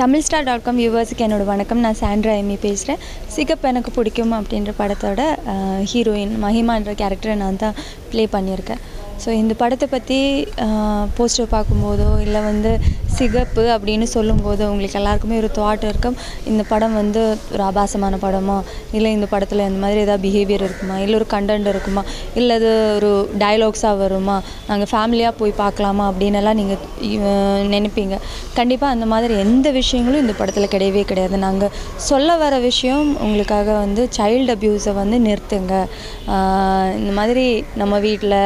தமிழ்ஸ்டார்.com வியூவர்ஸுக்கு என்னோட வணக்கம். நான் சாண்ட்ரா எம்மி பேசுகிறேன். சிகப்பு எனக்கு பிடிக்கும் அப்படின்ற படத்தோட ஹீரோயின் மஹிமான்ற கேரக்டரை நான் தான் ப்ளே பண்ணியிருக்கேன். ஸோ இந்த படத்தை பற்றி போஸ்டர் பார்க்கும்போதோ இல்லை சிகப்பு அப்படின்னு சொல்லும்போது உங்களுக்கு எல்லாருக்குமே ஒரு தாட் இருக்கும், இந்த படம் ஒரு ஆபாசமான படமா, இல்லை இந்த படத்தில் இந்த மாதிரி ஏதாவது பிஹேவியர் இருக்குமா, இல்லை ஒரு கண்டென்ட் இருக்குமா, இல்லை அது ஒரு டயலாக்ஸாக வருமா, நாங்கள் ஃபேமிலியாக போய் பார்க்கலாமா அப்படின்னு எல்லாம் நீங்கள் நினைப்பீங்க. கண்டிப்பாக அந்த மாதிரி எந்த விஷயங்களும் இந்த படத்தில் கிடையவே கிடையாது. நாங்கள் சொல்ல வர விஷயம் உங்களுக்காக சைல்டு அப்யூஸை நிறுத்துங்க. இந்த மாதிரி நம்ம வீட்டில்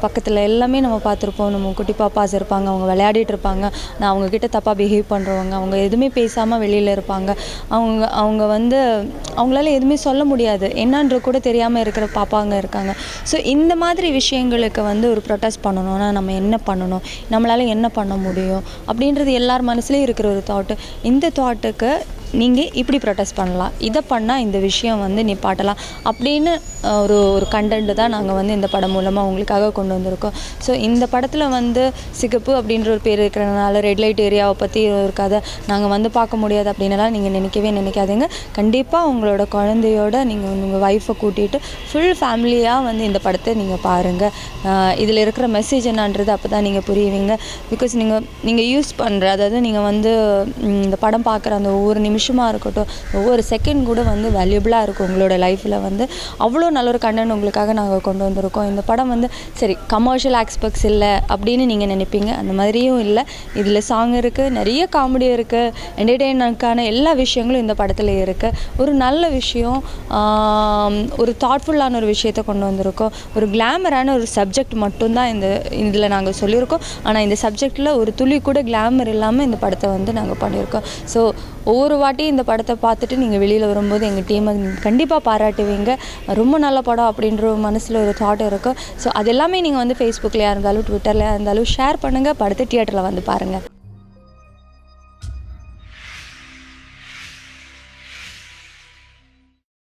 பக்கத்தில் எல்லாமே நம்ம பார்த்துருப்போம். நம்ம குட்டி பாப்பாஸ் இருப்பாங்க, அவங்க விளையாடிட்டு இருப்பாங்க, நான் அவங்கக்கிட்ட தப்பாக பிஹேவ் பண்ணுறவங்க, அவங்க எதுவுமே பேசாமல் வெளியில் இருப்பாங்க. அவங்க அவங்களால எதுவுமே சொல்ல முடியாது, என்னன்ற கூட தெரியாமல் இருக்கிற பாப்பாங்க இருக்காங்க. ஸோ இந்த மாதிரி விஷயங்களுக்கு ஒரு ப்ரொட்டஸ்ட் பண்ணணும்னா நம்ம என்ன பண்ணணும், நம்மளால் என்ன பண்ண முடியும் அப்படின்றது எல்லார் மனசுலேயும் இருக்கிற ஒரு தாட்டு. இந்த தாட்டுக்கு நீங்கள் இப்படி ப்ரொட்டஸ்ட் பண்ணலாம், இதை பண்ணால் இந்த விஷயம் நிப்பாட்டலாம் அப்படின்னு ஒரு கண்டென்ட் தான் நாங்கள் இந்த படம் மூலமாக உங்களுக்காக கொண்டு வந்திருக்கோம். ஸோ இந்த படத்தில் சிகப்பு அப்படின்ற ஒரு பேர் இருக்கிறதுனால ரெட் லைட் ஏரியாவை பற்றி ஒரு கதை நாங்கள் பார்க்க முடியாது அப்படின்னலாம் நீங்கள் நினைக்காதீங்க. கண்டிப்பாக உங்களோட குழந்தையோட நீங்கள் உங்கள் ஒய்ஃபை கூட்டிகிட்டு ஃபுல் ஃபேமிலியாக இந்த படத்தை நீங்கள் பாருங்கள். இதில் இருக்கிற மெசேஜ் என்னன்றது அப்போ தான் நீங்கள் புரியுவீங்க. பிகாஸ் நீங்கள் யூஸ் பண்ணுற, அதாவது நீங்கள் இந்த படம் பார்க்குற அந்த ஒவ்வொரு நிமிஷமாக இருக்கட்டும், ஒவ்வொரு செகண்ட் கூட வேல்யூபிளாக இருக்கும் உங்களோட லைஃப்பில். அவ்வளோ நல்ல ஒரு கண்டென்ட் உங்களுக்காக நாங்கள் கொண்டு வந்திருக்கோம். இந்த படம் சரி கமர்ஷியல் ஆஸ்பெக்ட்ஸ் இல்லை அப்படின்னு நீங்கள் நினைப்பீங்க, அந்த மாதிரியும் இல்லை. இதில் சாங் இருக்குது, நிறைய காமெடி இருக்குது, என்டர்டெயின்மெண்ட்கான எல்லா விஷயங்களும் இந்த படத்தில் இருக்குது. ஒரு நல்ல விஷயம், ஒரு தாட்ஃபுல்லான ஒரு விஷயத்தை கொண்டு வந்திருக்கோம். ஒரு கிளாமரான ஒரு சப்ஜெக்ட் மட்டும்தான் இதில் நாங்கள் சொல்லியிருக்கோம். ஆனால் இந்த சப்ஜெக்டில் ஒரு துளி கூட கிளாமர் இல்லாமல் இந்த படத்தை நாங்கள் பண்ணியிருக்கோம். ஸோ ஒவ்வொரு வாட்டி இந்த படத்தை பார்த்துட்டு நீங்கள் வெளியில் வரும்போது எங்கள் டீமை கண்டிப்பாக பாராட்டுவீங்க. ரொம்ப நல்ல படம் அப்படின்ற மனசில் ஒரு தாட் இருக்கும். ஸோ அது எல்லாமே நீங்கள் ஃபேஸ்புக்லையாக இருந்தாலும் ட்விட்டர்லையாக இருந்தாலும் ஷேர் பண்ணுங்கள். படத்தை தியேட்டரில் பாருங்கள்.